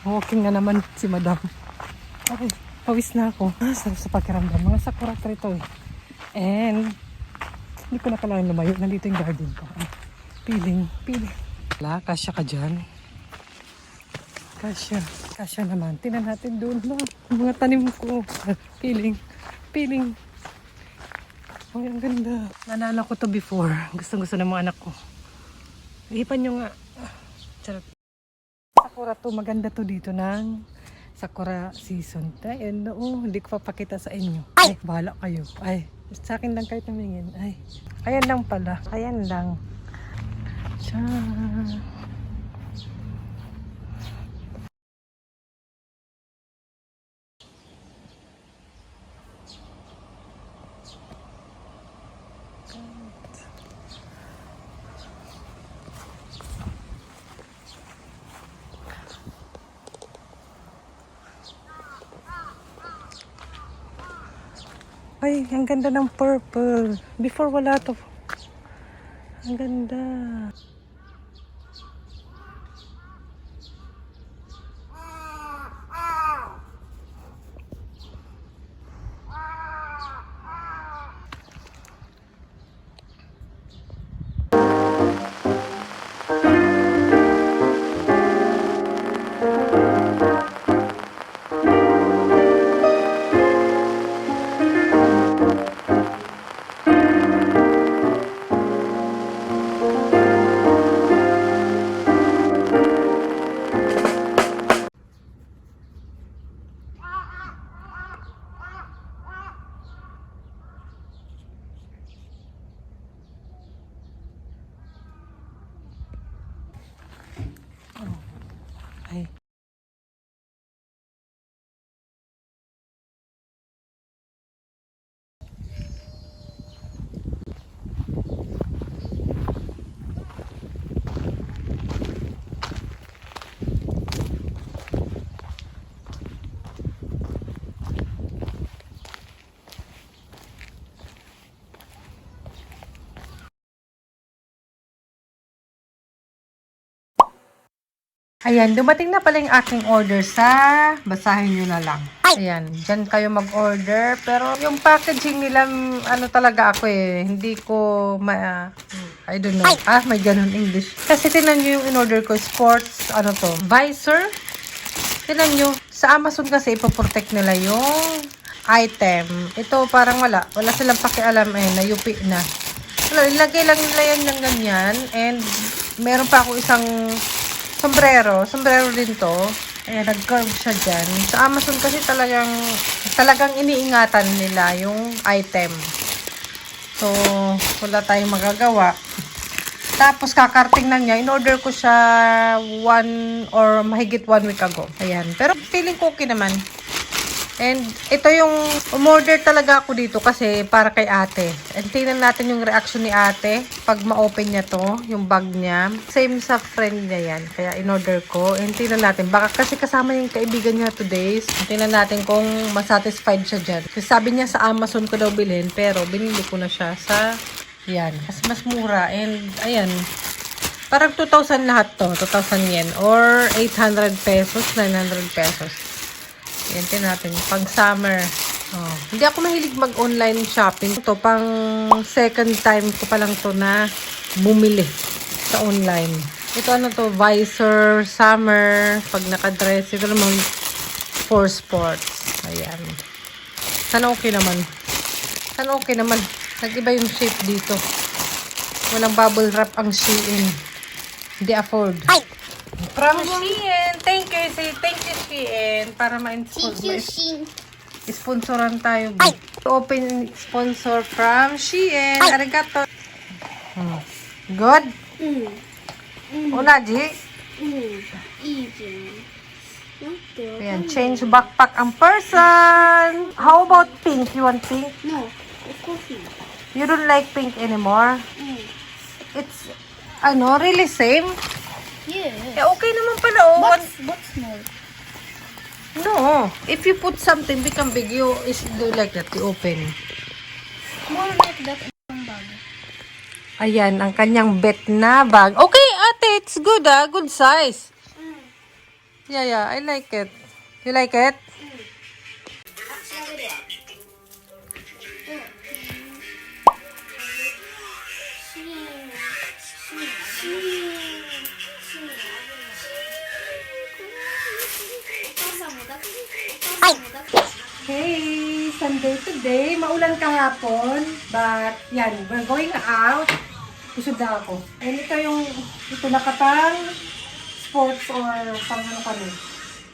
Walking na naman si madam. Okay, pawis na ako. Sarap sa pakiramdam. Mga sakura tree to eh. And, hindi ko na kailangan lumayo. Nandito yung garden ko. Piling. Wala, kasya ka dyan. Kasya naman. Tingnan natin doon. No? Mga tanim ko. Piling. Ay, ang ganda. Naalala ko to before. Gusto ng mga anak ko. Ihipan nyo nga. Charot. Sakura to. Maganda to dito ng sakura season. Ayun, hindi ko papakita sa inyo. Ay, bahala kayo. Ay, sa akin lang kayo tumingin. Ay, ayan lang pala. Ayan lang. Tiyan. Ay, ang ganda ng purple. Before wala to. Ang ganda. Ay. Ayan, dumating na pala yung aking order sa basahin nyo na lang. Ayan, dyan kayo mag-order. Pero yung packaging nila, ano talaga ako eh. Hindi ko I don't know. May ganun English. Kasi tinan nyo yung in-order ko, sports, ano to, visor. Tinan nyo, sa Amazon kasi ipoprotect nila yung item. Ito parang wala silang pakialam eh, nayupi na. Wala, ilagay lang nila yan ng ganyan. And meron pa ako isang sombrero din to. Ayan, nag-curve siya dyan. Sa Amazon kasi talagang iniingatan nila yung item. So, wala tayong magagawa. Tapos, kakarting na niya. In-order ko siya 1 or mahigit 1 week ago. Ayan. Pero, feeling ko okay naman. And, ito yung umorder talaga ako dito kasi para kay ate. And, tingnan natin yung reaction ni ate pag ma-open niya to, yung bag niya. Same sa friend niya yan. Kaya, in-order ko. And, tingnan natin. Baka kasi kasama yung kaibigan niya today. Tingnan natin kung masatisfied siya dyan. Kasi sabi niya sa Amazon ko daw bilhin. Pero, binili ko na siya sa, yan. Mas mura. And, ayan. Parang 2,000 lahat to. 2,000 yen. Or 800 pesos, 900 pesos. Yan, natin. Pang summer. Oh. Hindi ako mahilig mag-online shopping. Ito, pang second time ko pa lang to na bumili sa online. Ito, ano to, visor, summer, pag nakadress. Ito naman, for sports. Ayan. Sana okay naman. Nag-iba yung shape dito. Walang bubble wrap ang Shein. Hindi afford. Ay! From Shein. Thank you, Shein. Para ma-sponsoran tayo. Open sponsor from Shein. Arigato. Good? Unaji? Ayan, change backpack ang person. How about pink? You want pink? No, coffee. You don't like pink anymore? It's, really same? Yeah. Okay naman pala. But small. No. If you put something become big, you do like that. You open. More like that ang bag. Ayan, ang kanyang bet na bag. Okay, ate. It's good Good size. Yeah, I like it. You like it? Hey, Sunday today. Maulan kahapon. But, yan, we're going out. Kusog na ako. And ito yung, ito nakatang sports or pang ano kami.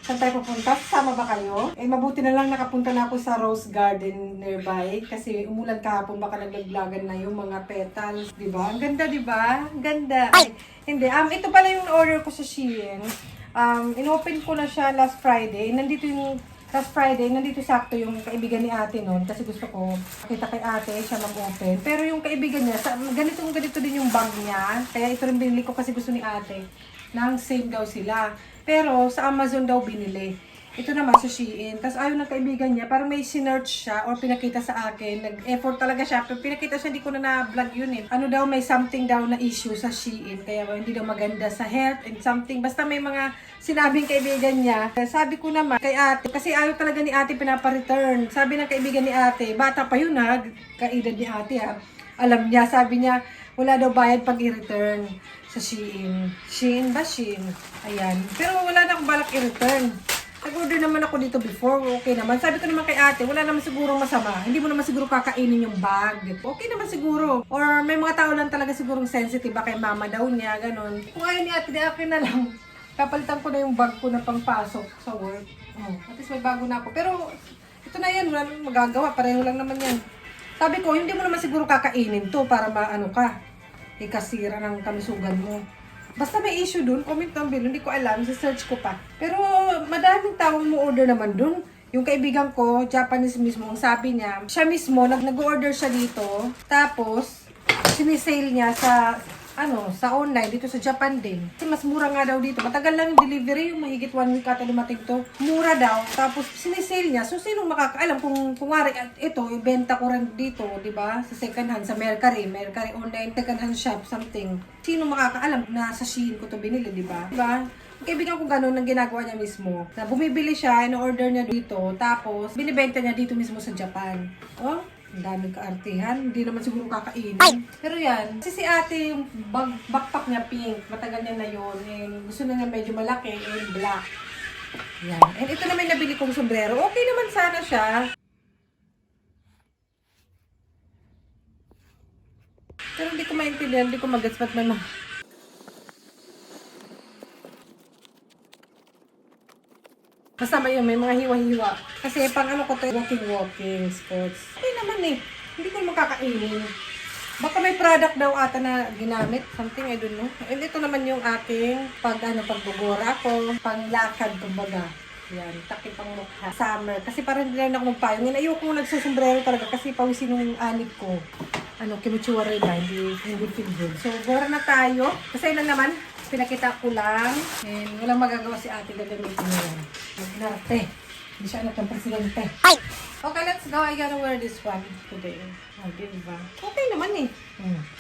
Saan tayo pupunta? Sama ba kayo? Eh, mabuti na lang nakapunta na ako sa Rose Garden nearby. Kasi umulan kahapon, baka naglaglagan na yung mga petals. Diba? Ang ganda, diba? Ang ganda. Ay, hindi. Ito pala yung order ko sa Shein. Inopen ko na siya last Friday. Last Friday, nandito sakto yung kaibigan ni ate noon kasi gusto ko makita kay ate siya mag-open. Pero yung kaibigan niya, ganito din yung bag niya. Kaya ito rin binili ko kasi gusto ni ate. Nang same daw sila. Pero sa Amazon daw binili. Ito naman sa Shein. Tapos ayaw ng kaibigan niya, parang may sinearch siya or pinakita sa akin. Nag-effort talaga siya. Pero pinakita siya, hindi ko na-vlog yun eh. Ano daw, may something daw na issue sa Shein. Kaya hindi daw maganda sa health and something. Basta may mga sinabing kaibigan niya. Sabi ko naman kay ate, kasi ayaw talaga ni ate pinapa-return. Sabi ng kaibigan ni ate, bata pa yun ha, kaedad ni ate ha. Alam niya, sabi niya, wala daw bayad pag i-return sa Shein. Shein ba? Shein. Ayan. Pero wala na akong balak i-return. Nag-order naman ako dito before, okay naman. Sabi ko naman kay ate, wala naman sigurong masama. Hindi mo naman siguro kakainin yung bag. Okay naman siguro. Or may mga tao lang talaga sigurong sensitive, kay mama daw niya, ganun. Kung ayaw ni ate, di akin na lang. Kapalitan ko na yung bag ko na pangpasok sa work. At least may bago na ako. Pero ito na yan, wala naman magagawa. Pareho lang naman yan. Sabi ko, hindi mo naman siguro kakainin to para maano ka. Ikasira ng kamisugan mo. Basta may issue dun, comment down below, hindi ko alam, search ko pa. Pero madaming taong mo order naman dun. Yung kaibigan ko, Japanese mismo, ang sabi niya, siya mismo, nag-order siya dito, tapos sinisale niya sa online, dito sa Japan din. Kasi mas mura nga daw dito. Matagal lang yung delivery, yung mahigit 1 week ata dumating to. Mura daw, tapos sinisale niya. So, sinong makakaalam kung wari, ito, ibenta ko rin dito, di ba? Sa second hand, sa Mercari online, second hand shop, something. Sino makakaalam na sa Shein ko to binili, di ba? Diba? Kaibigan ko ganun ang ginagawa niya mismo. Na bumibili siya, in-order niya dito, tapos binibenta niya dito mismo sa Japan. Oh, ang daming kaartihan. Hindi naman siguro kakainin. Pero yan, kasi si ate yung backpack niya pink. Matagal niya na yun. And gusto na niya medyo malaki and black. Yan. And ito naman nabili kong sombrero. Okay naman sana siya. Pero hindi ko maintindihan, hindi ko mag-gets ba't may basta may mga hiwa-hiwa. Kasi pang ano ko to, walking sports. Okay naman eh. Hindi ko makakainin. Baka may product daw ata na ginamit. Something, I don't know. And ito naman yung aking pagbubura ko. Panglakad, kumbaga. Yan, takip ang mukha. Summer. Kasi parang hindi lang ako magpayong. Ayoko nagsasombrero talaga kasi pawisin yung anip ko. Kimutsura rin ba? Hindi feel good. So, bora na tayo. Kasi lang naman, pinakita ko lang. And walang magagawa si ate, gagamitin niya yan. Magnarte. Hindi siya anak ng presidente. Okay, let's go. I gotta wear this one today. Diba? Okay naman eh.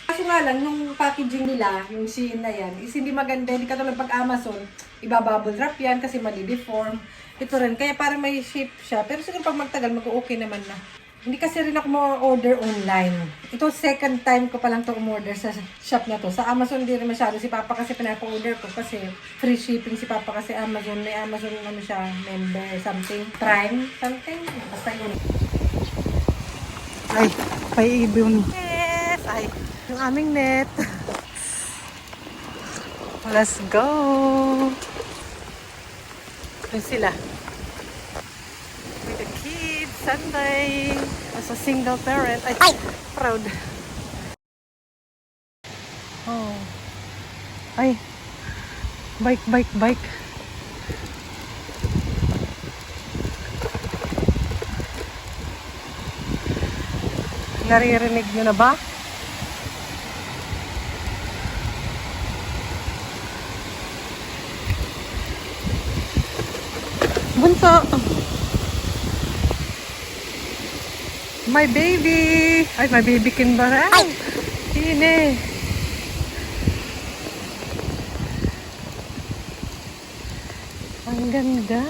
Kaso nga lang, yung packaging nila, yung Shein na yan, is hindi maganda. Hindi katulad pag Amazon, ibabubble wrap yan kasi mali-deform. Ito rin, kaya parang may shape siya. Pero siguro pag magtagal, mag-okay naman na. Hindi kasi rin ako ma-order online. Ito, second time ko palang ito umorder sa shop na to. Sa Amazon, hindi rin masyado. Si Papa kasi pinapa-order ko kasi free shipping si Papa kasi Amazon. May Amazon ano siya, member, something, Prime, something. Basta yun. Ay, paibon. Yes! Ay, yung aming net. Let's go! Doon sila. With the kids, Sunday. As a single parent. Ay, proud. Oh. Ay. Bike. Naririnig nyo na ba? Bunso! My baby! Ay, my baby kinbara. Ay! Hine! Ang ganda.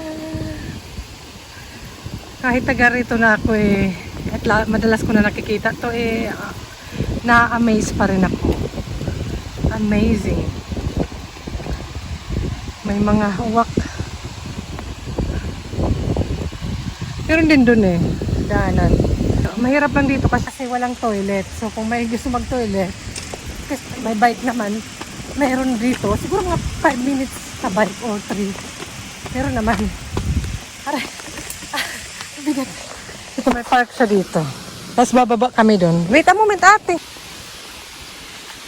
Kahit taga rito na ako at madalas ko na nakikita to na-amaze pa rin ako. Amazing. May mga uwak. Meron din dun daanan. Mahirap lang dito kasi walang toilet. So kung may gusto mag-toilet, kasi may bike naman, meron dito. Siguro mga 5 minutes sa bike or 3. Meron naman. Aray. Bigat. Ito may park siya dito. Tapos bababa kami dun. Wait a moment ate.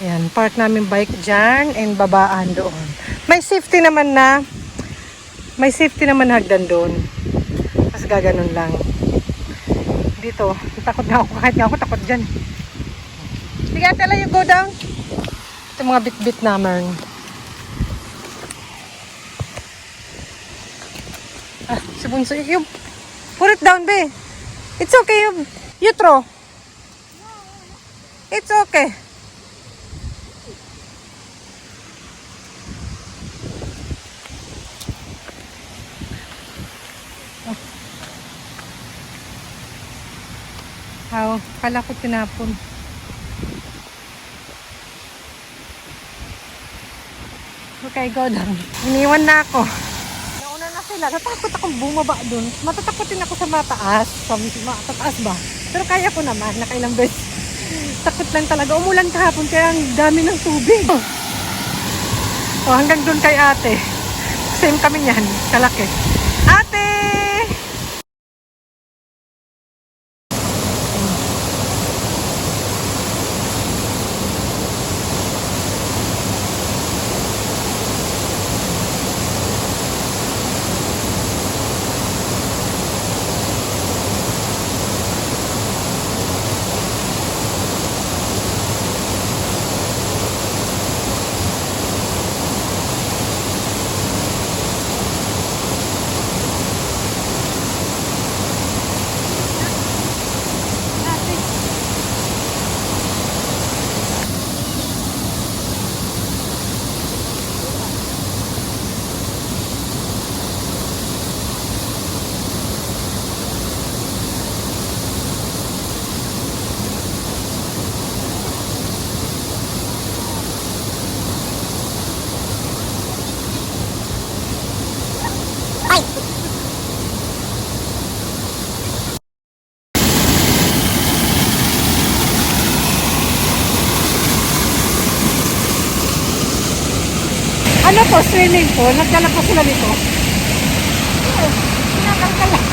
Ayan, park namin bike dyan and babaan doon. May safety naman hagdan doon. Tapos gaganon lang. Dito, takot na ako. Kahit nga ako takot dyan. Sige ate, you go down. Ito mga bit-bit naman. Si Bunso, you put it down, be. It's okay, you throw. It's okay. Kala ko tinapon. Okay, go down. Iniwan na ako. Nauna na sila. Natakot akong bumaba dun. Matatakotin ako sa mataas. Matataas ba? Pero kaya ko naman. Nakailang beses. Takot lang talaga. Umulan kahapon kaya ang dami ng tubig. Hanggang dun kay ate. Same kami niyan. Kalaki. Ate! Ano to, swimming pool? Nagdala pa sila nito?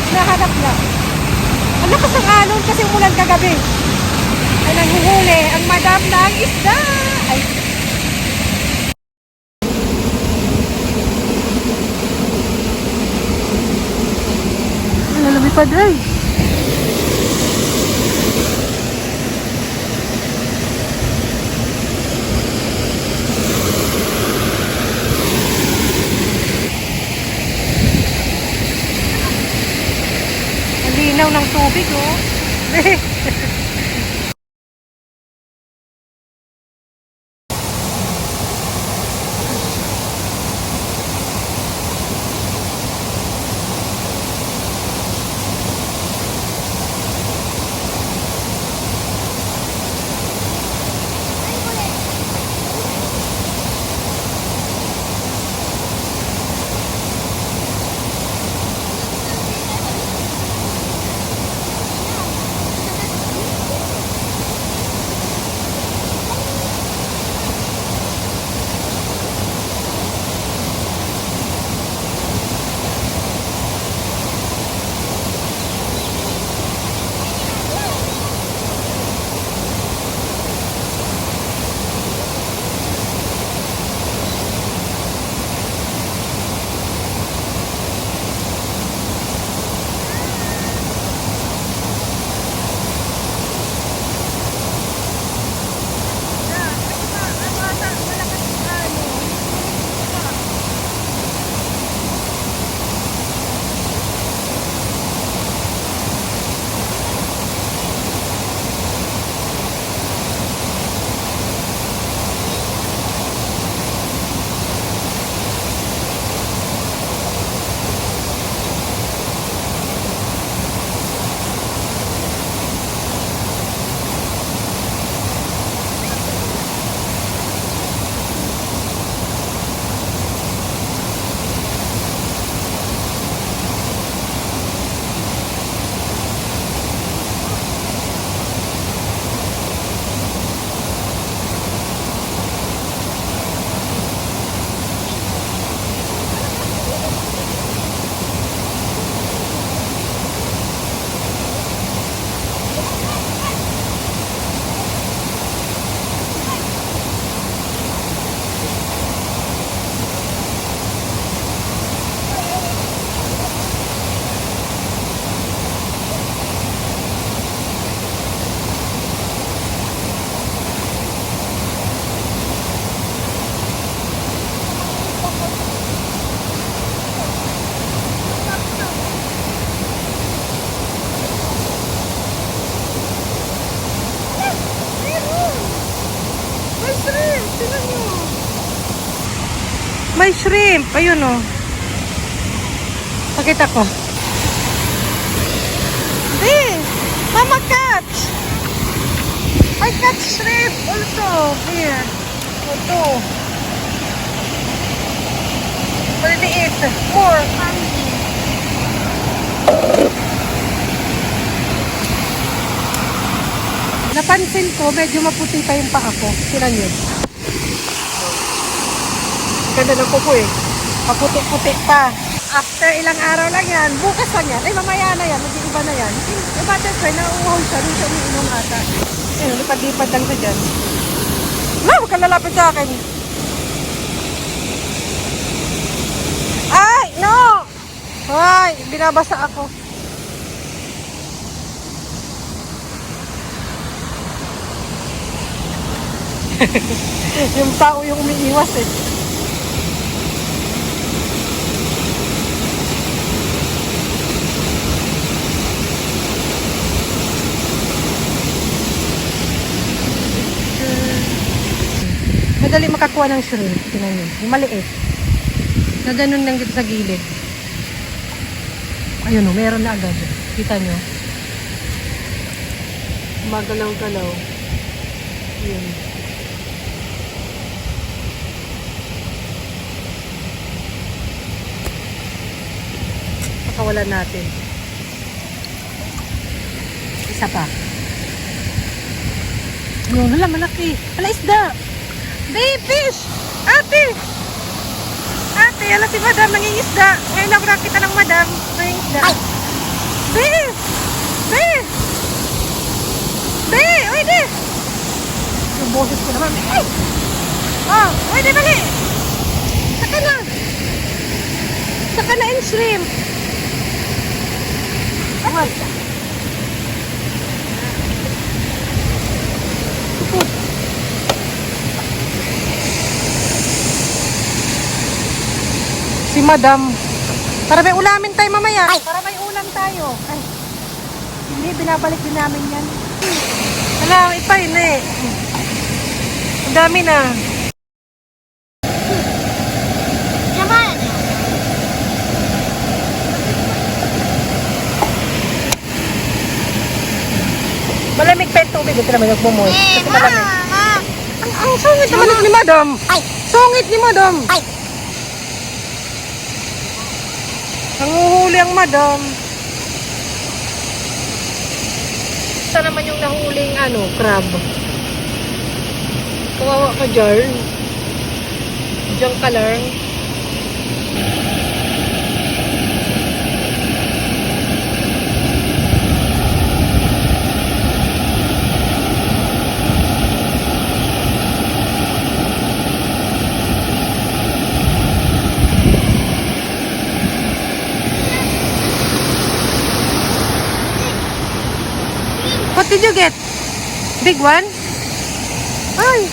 Nahanap na. Ang lakas ng alon kasi umulan kagabi. Ay nanguhuli ang madam ng isda. Ay. Lumipad ay. Linaw ng tubig, oh. May shrimp. Ayun oh. Pakita ko. Di! Mama catch! I catch shrimp also. Here. Ito. Maliliit. More. Napansin ko, medyo maputi pa yung paa ko. Sila yun. Ganda ng kuko eh. Maputi-puti pa. After ilang araw lang yan, bukas lang yan. Ay, mamaya na yan. Mag-iiba na yan. Yung butterfly, nauuhaw siya. Doon siya umiinom ata. Ayun, lipad-lipad lang siya dyan. Wala, huwag ka lalapit sa akin. Ay, no! Ay, binabasa ako. Yung tao yung umiiwas eh. Madali makakuha ng shrimp. Tingnan nyo. Yung maliit. Na ganun lang dito sa gilid. Ayun o, meron na agad. Kita nyo. Magalaw-galaw. Yun. Pakawalan natin. Isa pa. Ayun, wala, malaki. Wala, isda. Baby fish! Ate! Ate, alam si madam, nangingisda. Ngayon ako nakita ng madam, nangingisda. Babe! Babe! Babe! Uy, di! Yung boses ko naman. Ay! Oh, uy, di, bali! Saka na! Saka na in shrimp. What? Si madam. Para may ulamin tayo mamaya. Ay. Para may ulam tayo. Ay. Hindi, binabalik din namin yan. Wala, ipa yun eh. Ang dami na. Yaman! Malamig pa yung tubig. Ito naman nagmumoy. Kasi malamig. Mama! Ang sungit naman ni madam. Ay! Sungit ni madam. Ay! Nanguhuli ang madam. Ito naman yung nahuling crab. Kawawa ka dyan. Diyan ka lang. What did you get? Big one? Ay!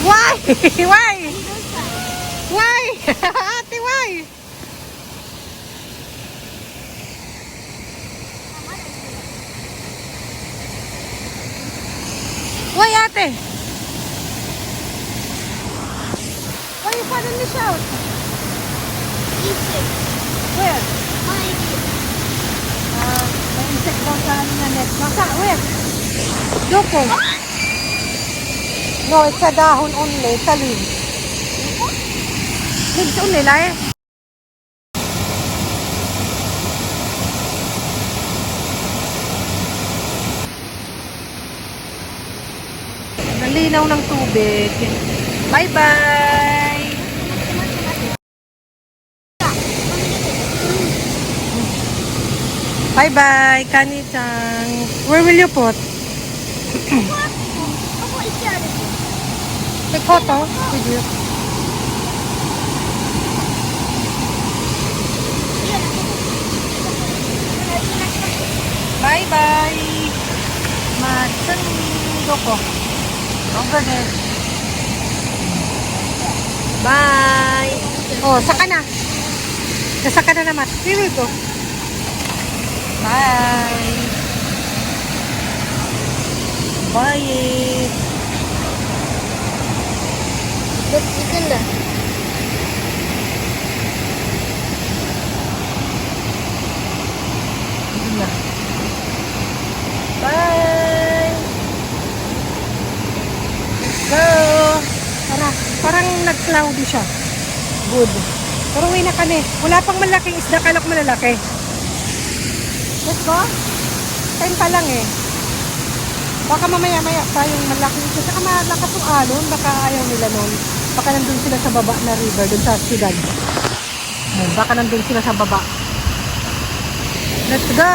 Why? Why? Why? Ate, why? Why, ate? Why you suddenly shout? Insect. Where? My dear. May insect daw sa net. Masa, where? Doko. No, it's a dahon only. Sa leaves. Leaves only, lai. Nalinaw ng tubig. Bye-bye! Bye-bye, Kani-chan. Where will you put? Ako isyan. Take photo with you. Bye-bye! Matsun doko. Over there. Bye! Oh, saka na. Saka na naman. Here we go. Bye! Buy it. Look, ganda. Yun na. Bye! Go! Parang nag-cloudy siya. Good. Pero uwi na kami. Wala pang malaking isda. Kalak malalaki. Let's go. Time pa lang eh. Baka mamaya-maya pa yung malaking isda. Saka malakas yung alon. Baka ayaw nila nun. Baka nandun sila sa baba na river. Dun sa siyudad. Baka nandun sila sa baba. Let's go!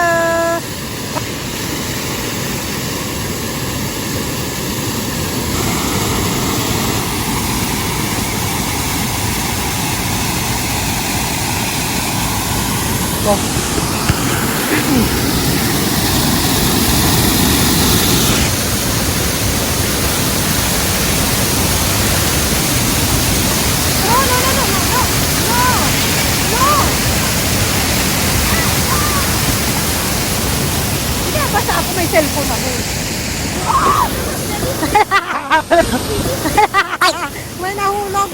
Go. Basta ako may cellphone ako. May nahulog.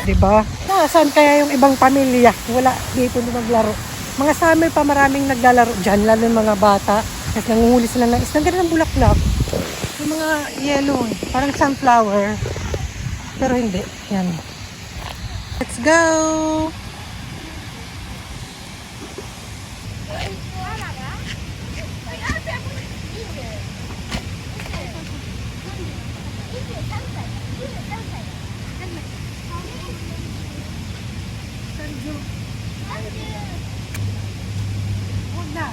Diba? Nasaan kaya yung ibang pamilya? Wala dito na maglaro. Mga summer pa maraming naglalaro dyan, lalo yung mga bata. Kasi nanguhuli sila ng isang ganun ng bulaklak. Yung mga yellow, parang sunflower. Pero hindi. Yan. Let's go! Huwag na.